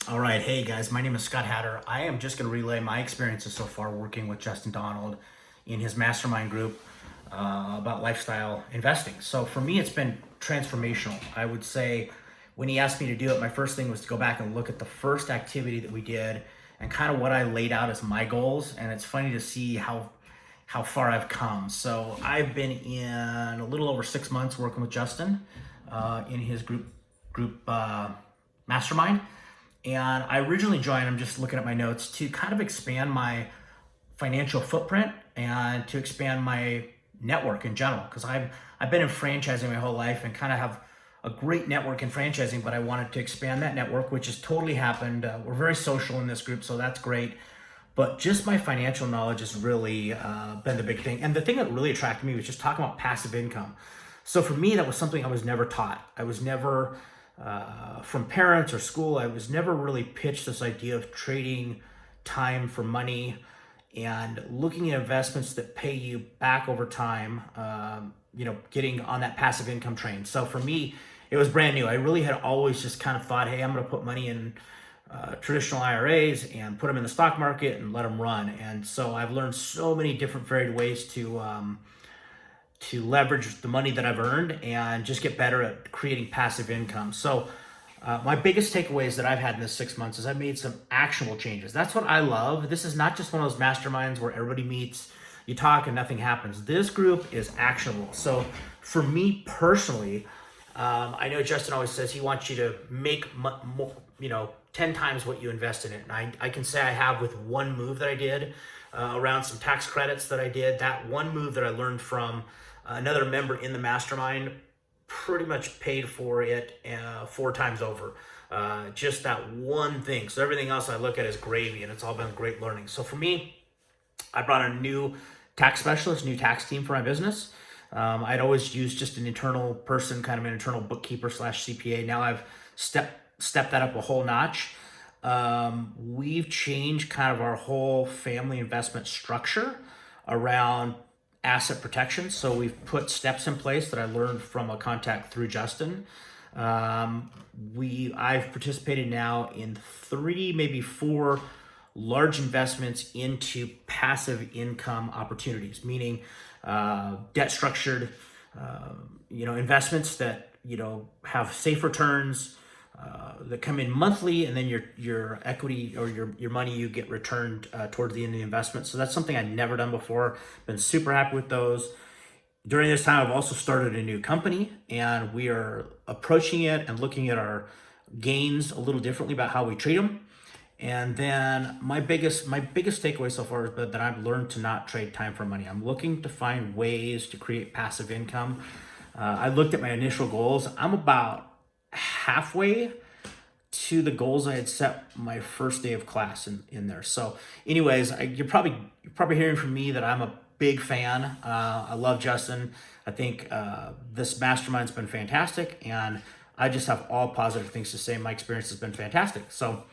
All right, hey guys, my name is Scott Hatter. I am just going to relay my experiences so far working with Justin Donald in his mastermind group about lifestyle investing. So for me, it's been transformational. I would say when he asked me to do it, my first thing was to go back and look at the first activity that we did and kind of what I laid out as my goals. And it's funny to see how far I've come. So I've been in a little over 6 months working with Justin in his group mastermind. And I originally joined, I'm just looking at my notes, to kind of expand my financial footprint and to expand my network in general. Because I've been in franchising my whole life and kind of have a great network in franchising, but I wanted to expand that network, which has totally happened. We're very social in this group, so that's great. But just my financial knowledge has really been the big thing. And the thing that really attracted me was just talking about passive income. So for me, that was something I was never taught. I was never from parents or school, I was never really pitched this idea of trading time for money and looking at investments that pay you back over time, getting on that passive income train. So for me, it was brand new. I really had always just kind of thought, hey, I'm going to put money in traditional IRAs and put them in the stock market and let them run. And so I've learned so many different varied ways to leverage the money that I've earned and just get better at creating passive income. So my biggest takeaways that I've had in this 6 months is I've made some actionable changes. That's what I love. This is not just one of those masterminds where everybody meets, you talk and nothing happens. This group is actionable. So for me personally, I know Justin always says he wants you to make 10 times what you invest in it. And I can say I have with one move that I did around some tax credits that I did. That one move that I learned from another member in the mastermind pretty much paid for it 4 times over. Just that one thing. So everything else I look at is gravy, and it's all been great learning. So for me, I brought a new tax specialist, new tax team for my business. I'd always used just an internal person, kind of an internal bookkeeper / CPA. Now I've stepped that up a whole notch. We've changed kind of our whole family investment structure around asset protection. So we've put steps in place that I learned from a contact through Justin. I've participated now in 3, maybe 4 large investments into passive income opportunities, meaning debt structured, investments that, have safe returns, that come in monthly, and then your equity or your money you get returned towards the end of the investment. So that's something I'd never done before. Been super happy with those. During this time, I've also started a new company, and we are approaching it and looking at our gains a little differently about how we treat them. And then my biggest takeaway so far is that I've learned to not trade time for money. I'm looking to find ways to create passive income. I looked at my initial goals. I'm about halfway to the goals I had set my first day of class in there. So anyways, you're probably hearing from me that I'm a big fan. I love Justin. I think this mastermind's been fantastic, and I just have all positive things to say. My experience has been fantastic. So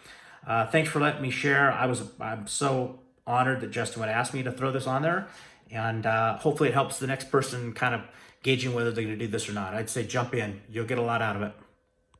thanks for letting me share. I'm so honored that Justin would ask me to throw this on there, and hopefully it helps the next person kind of gauging whether they're going to do this or not. I'd say jump in. You'll get a lot out of it.